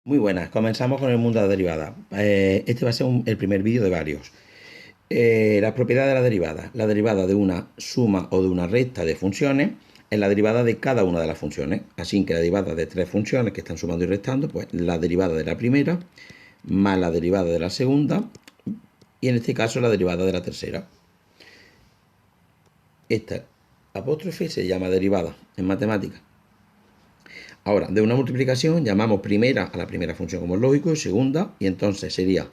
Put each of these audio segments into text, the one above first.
Muy buenas, comenzamos con el mundo de la derivada. Este va a ser el primer vídeo de varios. Las propiedades de la derivada. La derivada de una suma o de una recta de funciones es la derivada de cada una de las funciones. Así que la derivada de tres funciones que están sumando y restando, pues la derivada de la primera más la derivada de la segunda y en este caso la derivada de la tercera. Esta apóstrofe se llama derivada en matemáticas. Ahora, de una multiplicación llamamos primera a la primera función como es lógico y segunda, y entonces sería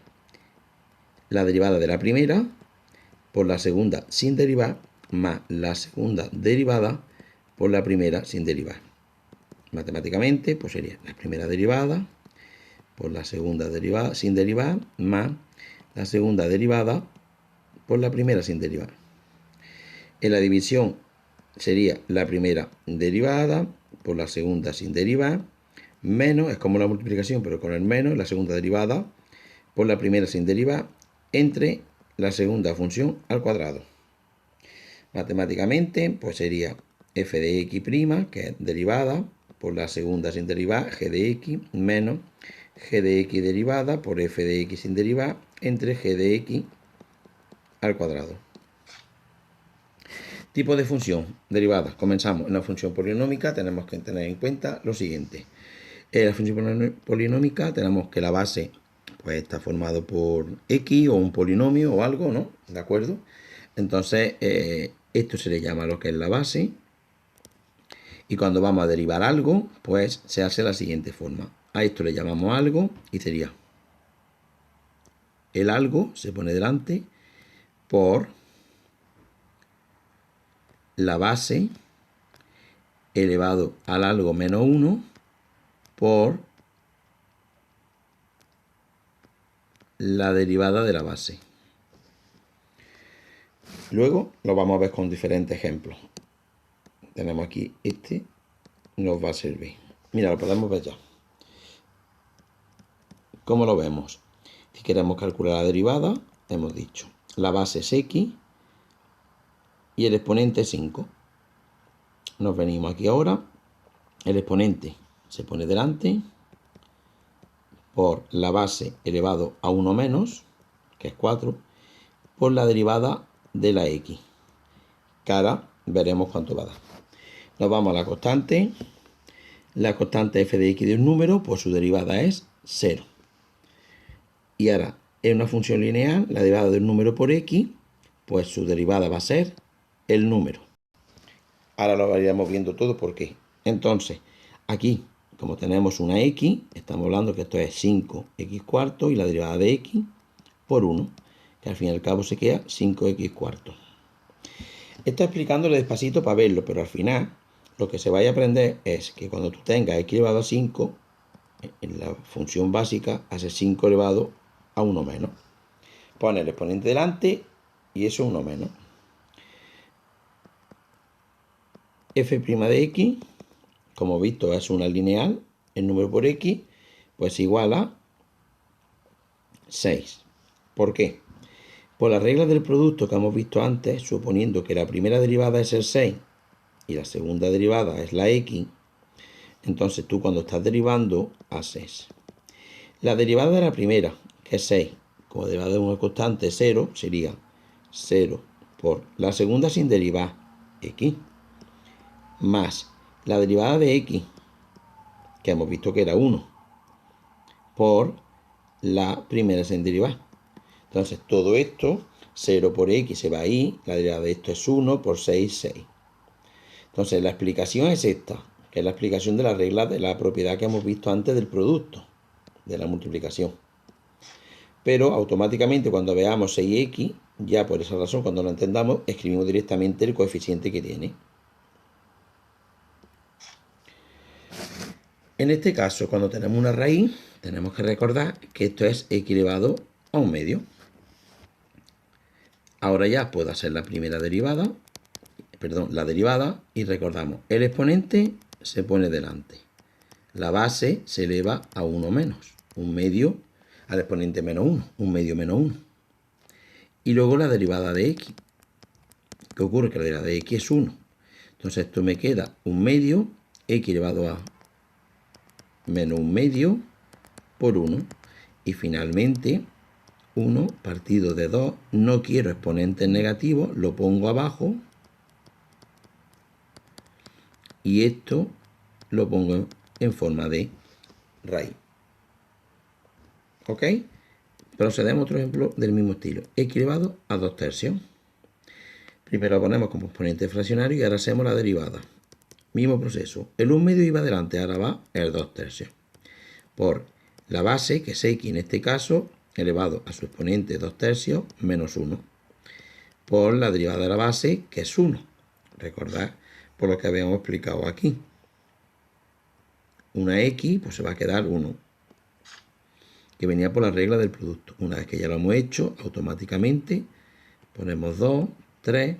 la derivada de la primera por la segunda sin derivar más la segunda derivada por la primera sin derivar. Matemáticamente, pues sería la primera derivada por la segunda derivada sin derivar más la segunda derivada por la primera sin derivar. En la división sería la primera derivada por la segunda sin derivar menos, es como la multiplicación pero con el menos, la segunda derivada por la primera sin derivar entre la segunda función al cuadrado. Matemáticamente, pues sería f de x', que es derivada por la segunda sin derivar, g de x, menos g de x derivada por f de x sin derivar entre g de x al cuadrado. Tipo de función derivada. Comenzamos en la función polinómica. Tenemos que tener en cuenta lo siguiente. En la función polinómica tenemos que la base pues está formado por x o un polinomio o algo, ¿no? ¿De acuerdo? Entonces, esto se le llama lo que es la base. Y cuando vamos a derivar algo, pues se hace de la siguiente forma. A esto le llamamos algo y sería el algo se pone delante por la base elevado al algo menos 1 por la derivada de la base. Luego lo vamos a ver con diferentes ejemplos. Tenemos aquí este, nos va a servir. Mira, lo podemos ver ya. ¿Cómo lo vemos? Si queremos calcular la derivada, hemos dicho, la base es x y el exponente es 5. Nos venimos aquí ahora, el exponente se pone delante por la base elevado a 1 menos, que es 4, por la derivada de la x, que ahora veremos cuánto va a dar. Nos vamos a la constante. La constante f de x de un número, pues su derivada es 0. Y ahora, en una función lineal, la derivada de un número por x, pues su derivada va a ser el número. Ahora lo varíamos viendo todo por qué. Entonces, aquí, como tenemos una x, estamos hablando que esto es 5x cuarto y la derivada de x por 1, que al fin y al cabo se queda 5x cuarto. Estoy explicándole despacito para verlo, pero al final lo que se vaya a aprender es que cuando tú tengas x elevado a 5, en la función básica hace 5 elevado a 1 menos. Pone el exponente delante y eso es 1 menos. F' de x, como visto es una lineal, el número por x, pues igual a 6. ¿Por qué? Por las reglas del producto que hemos visto antes, suponiendo que la primera derivada es el 6 y la segunda derivada es la x, entonces tú cuando estás derivando haces la derivada de la primera, que es 6, como derivada de una constante 0, sería 0 por la segunda sin derivar, x, más la derivada de x, que hemos visto que era 1, por la primera sin derivar. Entonces todo esto, 0 por x se va ahí, la derivada de esto es 1 por 6, 6. Entonces la explicación es esta, que es la explicación de la regla de la propiedad que hemos visto antes del producto, de la multiplicación. Pero automáticamente cuando veamos 6x, ya por esa razón, cuando lo entendamos, escribimos directamente el coeficiente que tiene. En este caso, cuando tenemos una raíz, tenemos que recordar que esto es x elevado a un medio. Ahora ya puedo hacer la primera derivada, la derivada, y recordamos, el exponente se pone delante. La base se eleva a 1 menos, un medio al exponente menos 1, un medio menos 1. Y luego la derivada de x. ¿Qué ocurre? Que la derivada de x es 1. Entonces esto me queda un medio, x elevado a menos un medio, por 1. Y finalmente, 1 partido de 2, no quiero exponentes negativos, lo pongo abajo. Y esto lo pongo en forma de raíz. ¿Ok? Procedemos a otro ejemplo del mismo estilo. X elevado a 2 tercios. Primero lo ponemos como exponente fraccionario y ahora hacemos la derivada. Mismo proceso. El 1 medio iba adelante, ahora va el 2 tercios. Por la base, que es X en este caso, elevado a su exponente 2 tercios menos 1. Por la derivada de la base, que es 1. Recordad por lo que habíamos explicado aquí. Una X, pues se va a quedar 1. Que venía por la regla del producto. Una vez que ya lo hemos hecho, automáticamente ponemos 2, 3.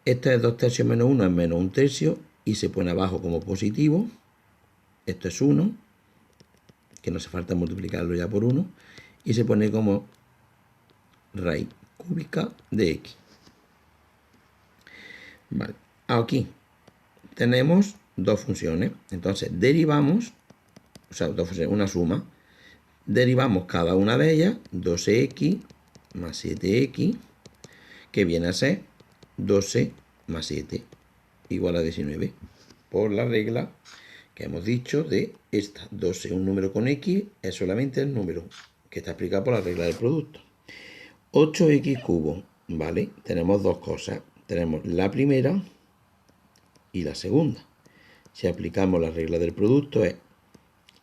Esto es 2 tercios menos 1, es menos 1 tercio. Y se pone abajo como positivo. Esto es 1. Que no hace falta multiplicarlo ya por 1. Y se pone como raíz cúbica de X. Vale. Aquí tenemos dos funciones. Entonces derivamos, o sea, dos funciones, una suma. Derivamos cada una de ellas, 12x más 7x, que viene a ser 12 más 7 igual a 19. Por la regla que hemos dicho de esta. 12, un número con x, es solamente el número que está explicado por la regla del producto. 8x cubo, ¿vale? Tenemos dos cosas. Tenemos la primera y la segunda. Si aplicamos la regla del producto es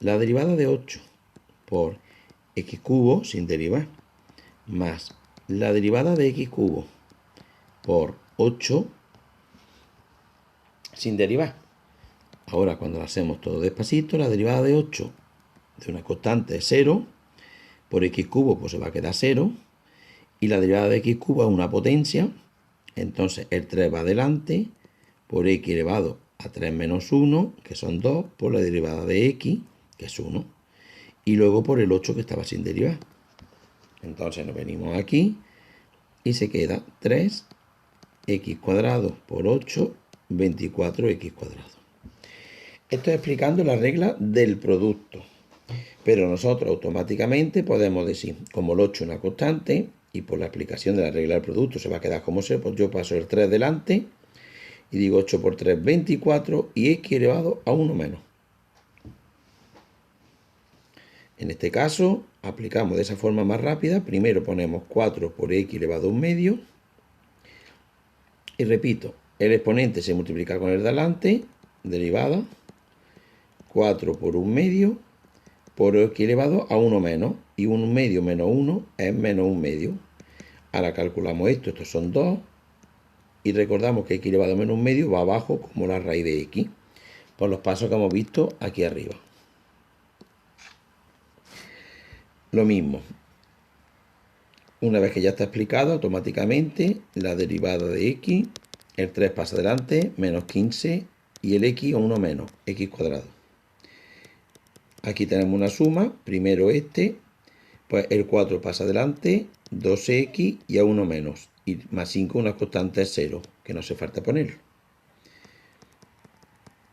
la derivada de 8 por x cubo sin derivar, más la derivada de x cubo por 8 sin derivar. Ahora, cuando lo hacemos todo despacito, la derivada de 8 de una constante es 0, por x cubo pues se va a quedar 0, y la derivada de x cubo es una potencia, entonces el 3 va adelante, por x elevado a 3 menos 1, que son 2, por la derivada de x, que es 1, y luego por el 8 que estaba sin derivar. Entonces nos venimos aquí y se queda 3x cuadrado por 8, 24x cuadrado. Esto es explicando la regla del producto. Pero nosotros automáticamente podemos decir, como el 8 es una constante, y por la aplicación de la regla del producto se va a quedar como sea, pues yo paso el 3 delante, y digo 8 por 3, 24, y x elevado a 1 menos. En este caso, aplicamos de esa forma más rápida. Primero ponemos 4 por x elevado a 1 medio. Y repito, el exponente se multiplica con el delante, derivada, 4 por 1 medio, por x elevado a 1 menos. Y 1 medio menos 1 es menos 1 medio. Ahora calculamos esto, estos son 2. Y recordamos que x elevado a menos 1 medio va abajo como la raíz de x, por los pasos que hemos visto aquí arriba. Lo mismo. Una vez que ya está explicado, automáticamente la derivada de x, el 3 pasa adelante, menos 15, y el x a 1 menos, x cuadrado. Aquí tenemos una suma, primero pues el 4 pasa adelante, 2x y a 1 menos, y más 5 una constante es 0, que no hace falta ponerlo.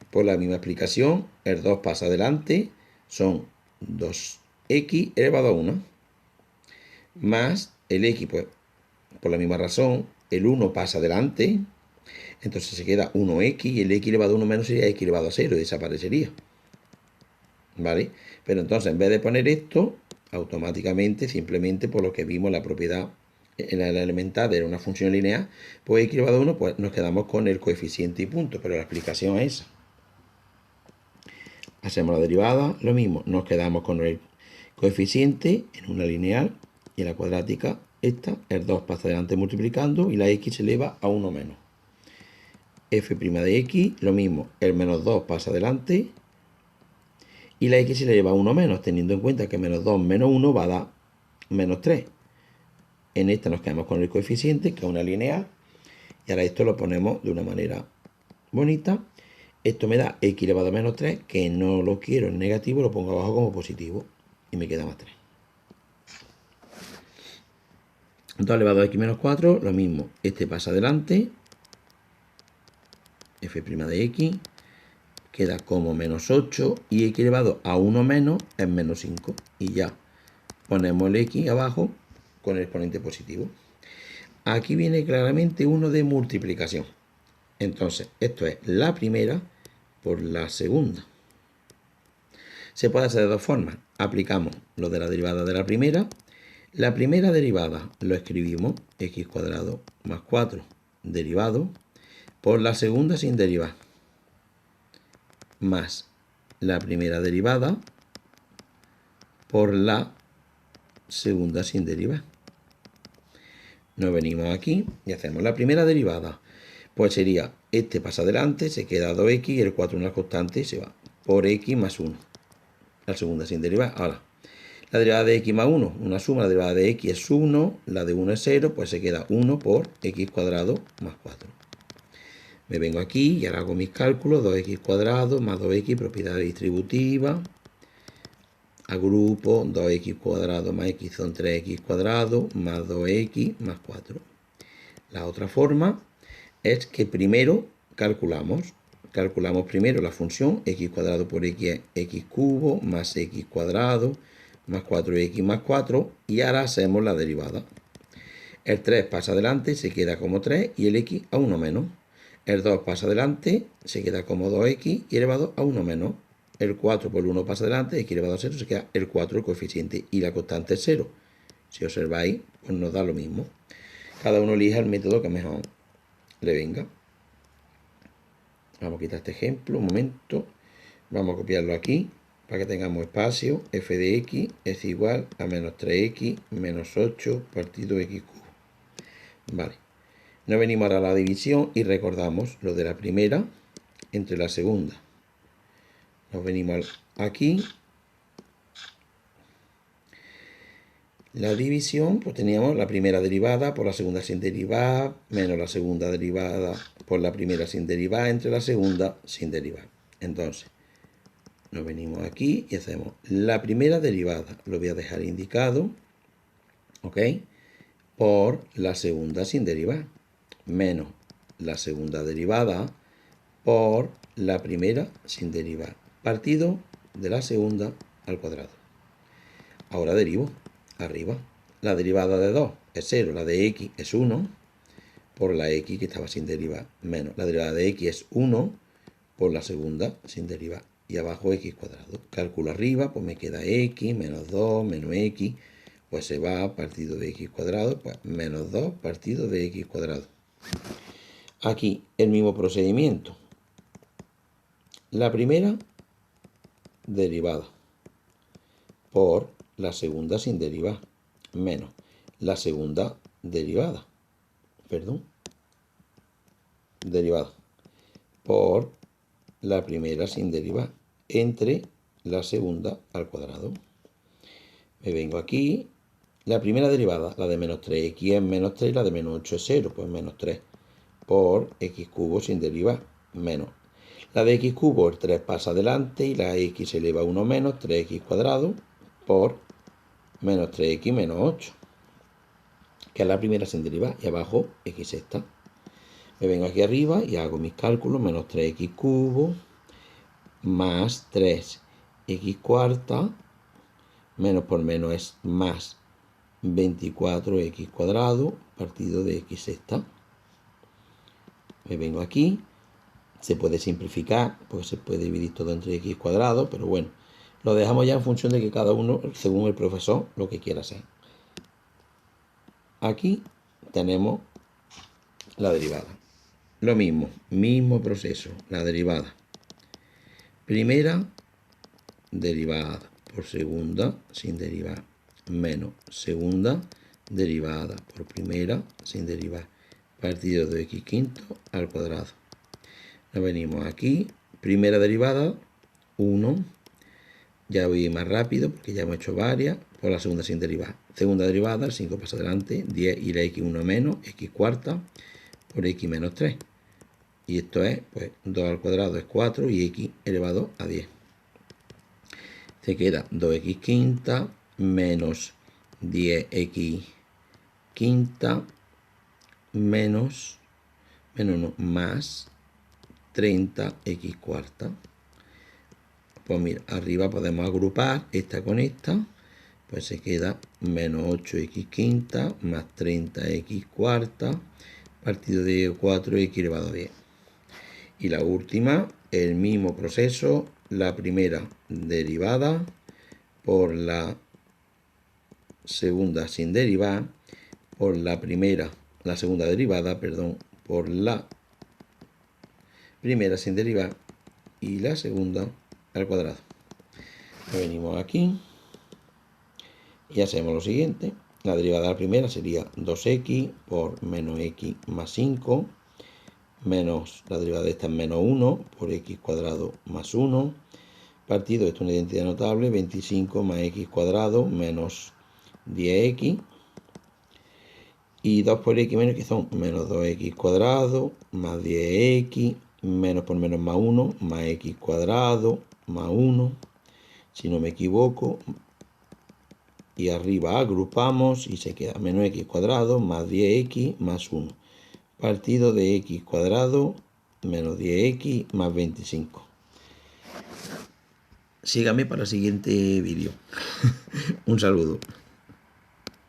Por la misma explicación, el 2 pasa adelante, son 2x elevado a 1, más el x, pues por la misma razón, el 1 pasa adelante, entonces se queda 1x, y el x elevado a 1 menos sería x elevado a 0, y desaparecería. ¿Vale? Pero entonces, en vez de poner esto, automáticamente, simplemente por lo que vimos la propiedad en la elemental de una función lineal, pues x elevado a 1, pues nos quedamos con el coeficiente y punto, pero la explicación es esa. Hacemos la derivada, lo mismo, nos quedamos con el coeficiente en una lineal, y en la cuadrática, esta, el 2 pasa adelante multiplicando, y la x se eleva a 1 menos. F' de x, lo mismo, el menos 2 pasa adelante, y la x se le lleva a 1 menos, teniendo en cuenta que menos 2 menos 1 va a dar menos 3. En esta nos quedamos con el coeficiente, que es una lineal, y ahora esto lo ponemos de una manera bonita. Esto me da x elevado a menos 3, que no lo quiero en negativo, lo pongo abajo como positivo, y me queda más 3. 2 elevado a x menos 4, lo mismo, este pasa adelante, f' de x, queda como menos 8 y x elevado a 1 menos es menos 5. Y ya ponemos el x abajo con el exponente positivo. Aquí viene claramente uno de multiplicación. Entonces, esto es la primera por la segunda. Se puede hacer de dos formas. Aplicamos lo de la derivada de la primera. La primera derivada lo escribimos x cuadrado más 4 derivado por la segunda sin derivar más la primera derivada por la segunda sin derivar. Nos venimos aquí y hacemos la primera derivada. Pues sería, este pasa adelante, se queda 2x y el 4 una constante y se va por x más 1. La segunda sin derivar. Ahora, la derivada de x más 1, una suma, la derivada de x es 1, la de 1 es 0, pues se queda 1 por x cuadrado más 4. Me vengo aquí y ahora hago mis cálculos, 2x cuadrado más 2x, propiedad distributiva. Agrupo 2x cuadrado más x son 3x cuadrado más 2x más 4. La otra forma es que primero calculamos primero la función x cuadrado por x es x cubo más x cuadrado más 4x más 4 y ahora hacemos la derivada. El 3 pasa adelante, se queda como 3 y el x a 1 menos. El 2 pasa adelante, se queda como 2x y elevado a 1 menos. El 4 por 1 pasa adelante, x elevado a 0, se queda el 4 el coeficiente y la constante es 0. Si observáis, pues nos da lo mismo. Cada uno elija el método que mejor le venga. Vamos a quitar este ejemplo, un momento. Vamos a copiarlo aquí para que tengamos espacio. F de x es igual a menos 3x menos 8 partido x cubo. Vale. Nos venimos ahora a la división y recordamos lo de la primera entre la segunda. Nos venimos aquí. La división, pues teníamos la primera derivada por la segunda sin derivar, menos la segunda derivada por la primera sin derivar, entre la segunda sin derivar. Entonces, nos venimos aquí y hacemos la primera derivada, lo voy a dejar indicado, ¿ok? Por la segunda sin derivar, menos la segunda derivada por la primera sin derivar, partido de la segunda al cuadrado. Ahora derivo. Arriba, la derivada de 2 es 0, la de x es 1, por la x que estaba sin derivar, menos la derivada de x es 1, por la segunda sin derivar, y abajo x cuadrado. Cálculo arriba, pues me queda x, menos 2, menos x, pues se va partido de x cuadrado, pues menos 2 partido de x cuadrado. Aquí el mismo procedimiento. La primera derivada por la segunda sin derivar, menos la segunda derivada, derivada por la primera sin derivar, entre la segunda al cuadrado. Me vengo aquí, la primera derivada, la de menos 3x es menos 3, la de menos 8 es 0, pues menos 3, por x cubo sin derivar, menos. La de x cubo, el 3 pasa adelante y la x se eleva a 1 menos, 3x cuadrado, por menos 3x menos 8, que es la primera sin derivar, y abajo x sexta. Me vengo aquí arriba y hago mis cálculos, menos 3x cubo, más 3x cuarta, menos por menos es más 24x cuadrado, partido de x sexta. Me vengo aquí, se puede simplificar, porque se puede dividir todo entre x cuadrado, pero bueno, lo dejamos ya en función de que cada uno, según el profesor, lo que quiera hacer. Aquí tenemos la derivada. Lo mismo, mismo proceso, la derivada. Primera derivada por segunda sin derivar, menos segunda derivada por primera sin derivar, partido de x quinto al cuadrado. Nos venimos aquí, primera derivada, 1, ya voy más rápido porque ya hemos hecho varias, por la segunda sin derivar. Segunda derivada, el 5 pasa adelante, 10 y la x1 menos, x cuarta, por x menos 3. Y esto es, pues, 2 al cuadrado es 4 y x elevado a 10. Se queda 2x quinta menos 10x quinta menos no, más 30x cuarta. Pues mira, arriba podemos agrupar esta con esta, pues se queda menos 8x quinta más 30x cuarta partido de 4x elevado a 10. Y la última, el mismo proceso, la primera derivada por la segunda sin derivar, por la segunda derivada, perdón, por la primera sin derivar y la segunda al cuadrado. Venimos aquí y hacemos lo siguiente. La derivada de la primera sería 2x por menos x más 5, menos la derivada de esta es menos 1 por x cuadrado más 1, partido, esto es una identidad notable, 25 más x cuadrado menos 10x, y 2 por x menos, que son menos 2x cuadrado más 10x, menos por menos más 1, más x cuadrado más 1, si no me equivoco, y arriba agrupamos y se queda menos x cuadrado más 10x más 1, partido de x cuadrado menos 10x más 25. Sígame para el siguiente vídeo. Un saludo.